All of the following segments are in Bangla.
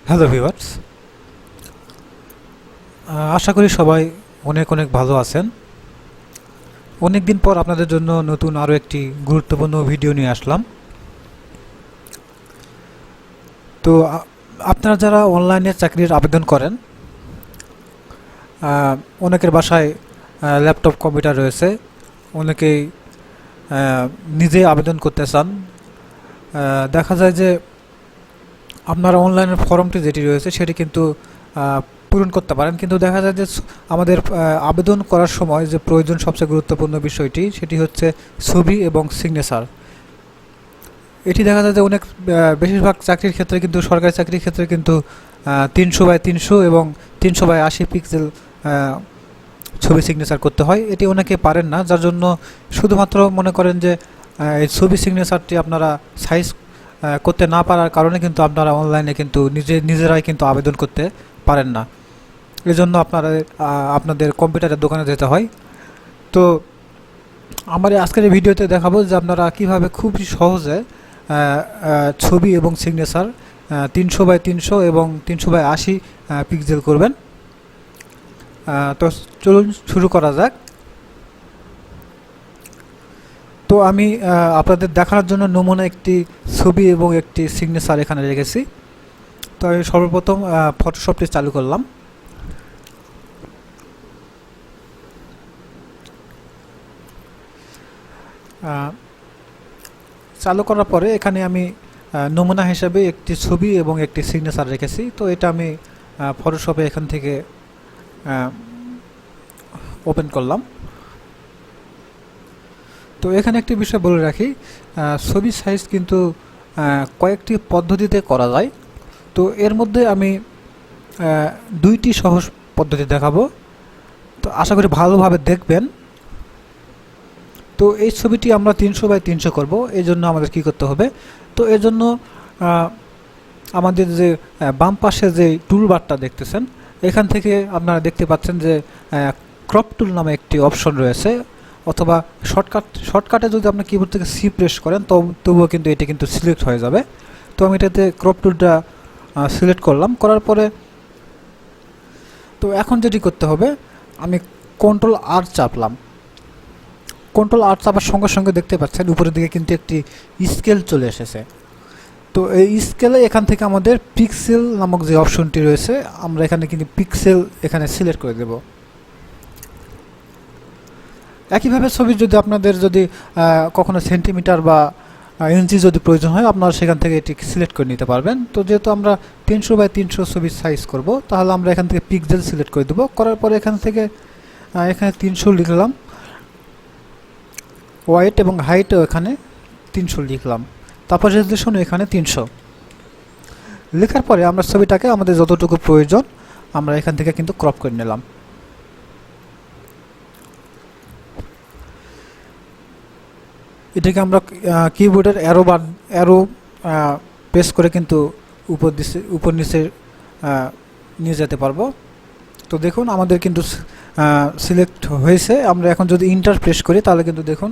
হ্যালো ভিউয়ার্স, আশা করি সবাই অনেক অনেক ভালো আছেন। অনেক দিন পর আপনাদের জন্য নতুন আরও একটি গুরুত্বপূর্ণ ভিডিও নিয়ে আসলাম। তো আপনারা যারা অনলাইনে চাকরির আবেদন করেন, অনেকের বাসায় ল্যাপটপ কম্পিউটার রয়েছে, অনেকেই নিজে আবেদন করতে চান। দেখা যায় যে আপনারা অনলাইনের ফর্মটি যেটি রয়েছে সেটি কিন্তু পূরণ করতে পারেন, কিন্তু দেখা যায় যে আমাদের আবেদন করার সময় যে প্রয়োজন সবচেয়ে গুরুত্বপূর্ণ বিষয়টি সেটি হচ্ছে ছবি এবং সিগনেচার। এটি দেখা যায় যে অনেক বেশিরভাগ চাকরির ক্ষেত্রে কিন্তু সরকারি চাকরির ক্ষেত্রে কিন্তু 300x300 এবং 300x80 পিক্সেল ছবি সিগনেচার করতে হয়। এটি অনেকে পারেন না, যার জন্য শুধুমাত্র মনে করেন যে এই ছবি সিগনেচারটি আপনারা সাইজ করতে না পারার কারণে কিন্তু আপনারা অনলাইনে কিন্তু নিজেরাই কিন্তু আবেদন করতে পারেন না। এজন্য আপনাদের কম্পিউটারের দোকানে যেতে হয়। তো আমার আজকের এই ভিডিওতে দেখাবো যে আপনারা কিভাবে খুব সহজে ছবি এবং সিগনেচার 300x300 এবং 300x80 পিক্সেল করবেন। তো চলুন শুরু করা যাক। তো আমি আপনাদের দেখানোর জন্য নমুনা একটি ছবি এবং একটি সিগনেচার এখানে রেখেছি। তো আমি সর্বপ্রথম ফটোশপটি চালু করলাম। চালু করার পরে এখানে আমি নমুনা হিসেবে একটি ছবি এবং একটি সিগনেচার রেখেছি। তো এটা আমি ফটোশপে এখান থেকে ওপেন করলাম। তো এখানে একটি বিষয় বলে রাখি, ছবি সাইজ কিন্তু কয়েকটি পদ্ধতিতে করা যায়। তো এর মধ্যে আমি দুইটি সহজ পদ্ধতি দেখাবো, তো আশা করি ভালোভাবে দেখবেন। তো এই ছবিটি আমরা 300x300 করব, এই জন্য আমাদের কি করতে হবে? তো এর জন্য আমাদের যে বাম পাশে যে টুল বারটা দেখতেছেন, এখান থেকে আপনারা দেখতে পাচ্ছেন যে ক্রপ টুল নামে একটি অপশন রয়েছে, অথবা শর্টকাটে যদি আপনি কিবোর্ড থেকে সি প্রেস করেন তবুও কিন্তু এটি কিন্তু সিলেক্ট হয়ে যাবে। তো আমি এটাতে ক্রপ টুলটা সিলেক্ট করলাম, করার পরে তো এখন যেটি করতে হবে, আমি Ctrl+R চাপলাম। Ctrl+R চাপার সঙ্গে সঙ্গে দেখতে পাচ্ছেন উপরের দিকে কিন্তু একটি স্কেল চলে এসেছে। তো এই স্কেলে এখান থেকে আমাদের পিক্সেল নামক যে অপশনটি রয়েছে, আমরা এখানে কিন্তু পিক্সেল এখানে সিলেক্ট করে দেব। একইভাবে ছবি যদি আপনাদের কখনো সেন্টিমিটার বা ইঞ্চি যদি প্রয়োজন হয়, আপনারা সেখান থেকে এটি সিলেক্ট করে নিতে পারবেন। তো যেহেতু আমরা 300x300 ছবির সাইজ করব, তাহলে আমরা এখান থেকে পিক্সেল সিলেক্ট করে দেবো। করার পরে এখান থেকে এখানে 300 লিখলাম, ওয়াইট এবং হাইটও এখানে 300 লিখলাম, তারপর রেজোলিউশন এখানে 300 লেখার পরে আমরা ছবিটাকে আমাদের যতটুকু প্রয়োজন আমরা এখান থেকে কিন্তু ক্রপ করে নিলাম। এটাকে আমরা কিবোর্ডের অ্যারো প্রেস করে কিন্তু উপর নিচে নিয়ে যেতে পারবো। তো দেখুন আমাদের কিন্তু সিলেক্ট হয়েছে। আমরা এখন যদি ইন্টার প্রেস করি তাহলে কিন্তু দেখুন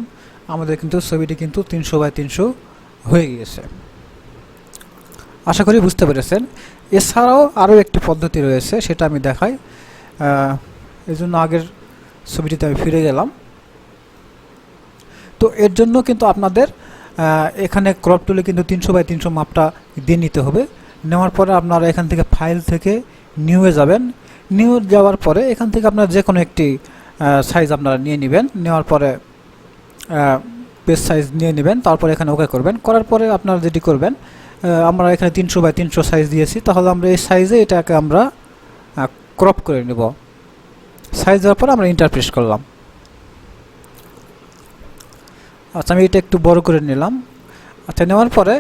আমাদের কিন্তু ছবিটি কিন্তু 300x300 হয়ে গিয়েছে। আশা করি বুঝতে পেরেছেন। এছাড়াও আরও একটি পদ্ধতি রয়েছে, সেটা আমি দেখাই। এই জন্য আগের ছবিটিতে আমি ফিরে গেলাম। তো এর জন্য কিন্তু আপনাদের এখানে ক্রপ টুলে কিন্তু 300x300 মাপটা দিয়ে নিতে হবে। নেওয়ার পরে আপনারা এখান থেকে ফাইল থেকে নিউয়ে যাবেন। নিউ যাওয়ার পরে এখান থেকে আপনারা যে কোনো একটি সাইজ আপনারা নিয়ে নেবেন। নেওয়ার পরে পেজ সাইজ নিয়ে নেবেন, তারপরে এখানে ওকে করবেন। করার পরে আপনারা যেটি করবেন, আমরা এখানে 300x300 সাইজ দিয়েছি, তাহলে আমরা এই সাইজে এটাকে আমরা ক্রপ করে নেব। সাইজ দেওয়ার পরে আমরা ইন্টার প্রেস করলাম। আচ্ছা, আমি এটা একটু বড় করে নিলাম। আচ্ছা, নেওয়ার পরে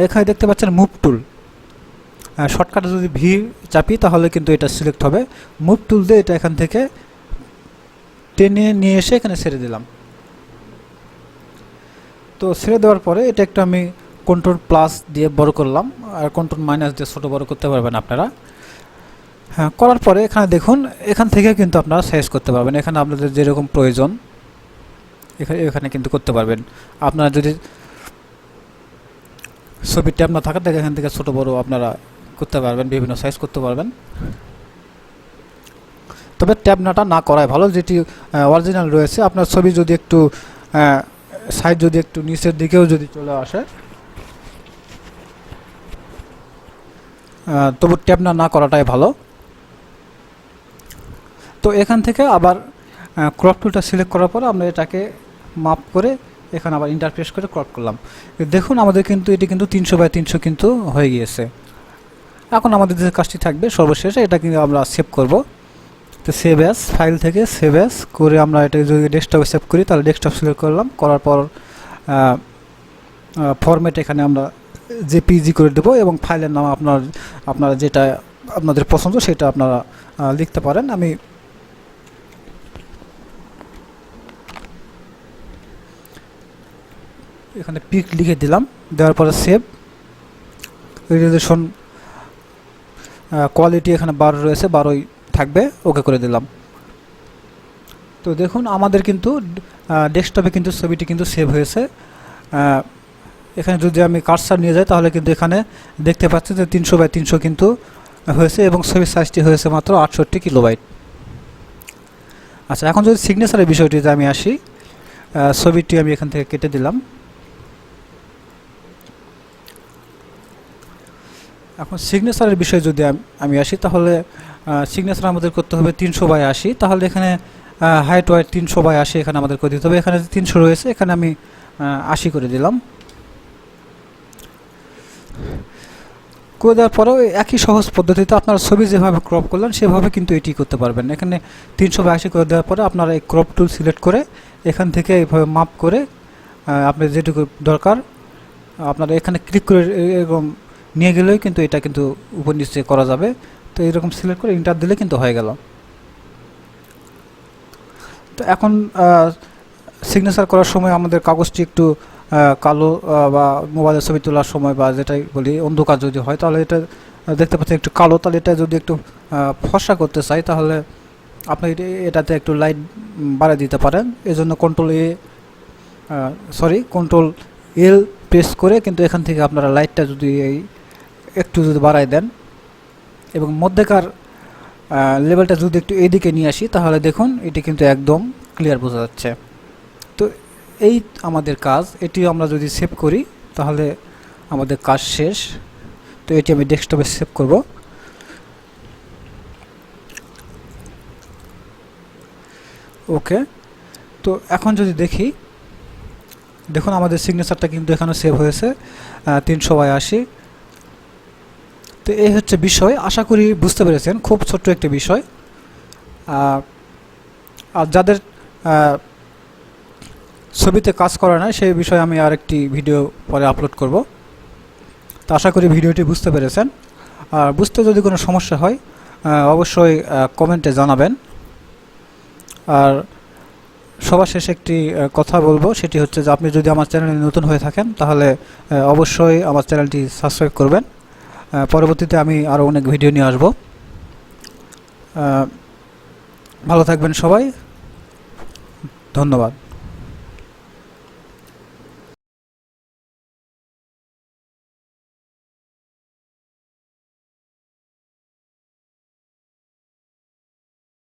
এখানে দেখতে পাচ্ছেন মুভ টুল। শর্টকাটে যদি ভি চাপি তাহলে কিন্তু এটা সিলেক্ট হবে। মুভ টুল দিয়ে এটা এখান থেকে টেনে নিয়ে এসে এখানে ছেড়ে দিলাম। তো ছেড়ে দেওয়ার পরে এটা একটু আমি Ctrl+ দিয়ে বড় করলাম, আর Ctrl- দিয়ে ছোটো বড় করতে পারবেন আপনারা। হ্যাঁ, করার পরে এখানে দেখুন এখান থেকে কিন্তু আপনারা সাইজ করতে পারবেন। এখানে আপনাদের যেরকম প্রয়োজন এখানে কিন্তু করতে পারবেন। আপনারা যদি ছবিটি আপনার থাকে এখান থেকে ছোটো বড় আপনারা করতে পারবেন, বিভিন্ন সাইজ করতে পারবেন। তবে ট্যাব নাটা না করাই ভালো, যেটি অরিজিনাল রয়েছে। আপনার ছবি যদি একটু সাইজ যদি একটু নিচের দিকেও যদি চলে আসে, তবু ট্যাব না করাটাই ভালো। তো এখান থেকে আবার ক্রপ টুলটা সিলেক্ট করার পর আমরা এটাকে মাপ করে এখানে আবার ইন্টারফেস করে ক্রপ করলাম। দেখুন আমাদের কিন্তু এটি কিন্তু 300x300 কিন্তু হয়ে গিয়েছে। এখন আমাদের যে কাজটি থাকবে সর্বশেষে, এটা কিন্তু আমরা সেভ করব। তো সেভ অ্যাজ, ফাইল থেকে সেভ অ্যাজ করে আমরা এটা যদি ডেস্কটপে সেভ করি, তাহলে ডেস্কটপ সিলেক্ট করলাম, করার পর ফরম্যাট এখানে আমরা জেপিজি করে দেবো এবং ফাইলের নাম আপনারা যেটা আপনাদের পছন্দ সেটা আপনারা লিখতে পারেন। আমি এখানে পিক লিখে দিলাম, দেওয়ার পরে সেভ। রেজোলিউশন কোয়ালিটি এখানে 12 রয়েছে, 12ই থাকবে, ওকে করে দিলাম। তো দেখুন আমাদের কিন্তু ডেস্কটপে কিন্তু ছবিটি কিন্তু সেভ হয়েছে। এখানে যদি আমি কার্সার নিয়ে যাই তাহলে কিন্তু এখানে দেখতে পাচ্ছি যে 300x300 কিন্তু হয়েছে এবং ছবির সাইজটি হয়েছে মাত্র 68 কিলোবাইট। আচ্ছা, এখন যদি সিগনেচারের বিষয়টিতে আমি আসি, ছবিটি আমি এখান থেকে কেটে দিলাম। এখন সিগনেচারের বিষয়ে যদি আমি আসি, তাহলে সিগনেচার আমাদের করতে হবে 300x80। তাহলে এখানে হাইট ওয়াইট 300x80 এখানে আমাদের করে দিতে হবে। এখানে 300 রয়েছে, এখানে আমি 80 করে দিলাম। করে দেওয়ার পরেও একই সহজ পদ্ধতিতে আপনারা ছবি যেভাবে ক্রপ করলেন সেভাবে কিন্তু এটি করতে পারবেন। এখানে 300x80 করে দেওয়ার পরে আপনারা এই ক্রপ টুল সিলেক্ট করে এখান থেকে এইভাবে মাপ করে আপনার যেটুকু দরকার আপনারা এখানে ক্লিক করে এরকম নিয়ে গেলেই কিন্তু এটা কিন্তু উপর নিচে করা যাবে। তো এরকম সিলেক্ট করে ইন্টার দিলে কিন্তু হয়ে গেল। তো এখন সিগনেচার করার সময় আমাদের কাগজটি একটু কালো বা মোবাইলের ছবি তোলার সময় বা যেটাই বলি অন্ধকার যদি হয়, তাহলে এটা দেখতে পাচ্ছেন একটু কালো। তাহলে এটা যদি একটু ফর্সা করতে চাই, তাহলে আপনি এটাতে একটু লাইট বাড়িয়ে দিতে পারেন। এজন্য কন্ট্রোল এল প্রেস করে কিন্তু এখান থেকে আপনারা লাইটটা যদি একটু যদি বাড়ায় দেন এবং মধ্যেকার লেভেলটা যদি একটু এইদিকে নিয়ে আসি, তাহলে দেখুন এটি কিন্তু একদম ক্লিয়ার বোঝা যাচ্ছে। তো এই আমাদের কাজ, এটি আমরা যদি সেভ করি তাহলে আমাদের কাজ শেষ। তো এটি আমি ডেস্কটপে সেভ করব। ওকে, তো এখন যদি দেখি, দেখুন আমাদের সিগনেচারটা কিন্তু এখানে সেভ হয়েছে 300x80। তো এই হচ্ছে বিষয়, আশা করি বুঝতে পেরেছেন। খুব ছোট্ট একটি বিষয়। আর যাদের ছবিতে কাজ করা নাই সেই বিষয়ে আমি আরেকটি ভিডিও পরে আপলোড করব। তো আশা করি ভিডিওটি বুঝতে পেরেছেন। আর বুঝতে যদি কোনো সমস্যা হয় অবশ্যই কমেন্টে জানাবেন। আর সবার শেষে একটি কথা বলবো, সেটি হচ্ছে যে আপনি যদি আমার চ্যানেলে নতুন হয়ে থাকেন তাহলে অবশ্যই আমার চ্যানেলটি সাবস্ক্রাইব করবেন। পরবর্তীতে আমি আরও অনেক ভিডিও নিয়ে আসব। ভালো থাকবেন সবাই, ধন্যবাদ।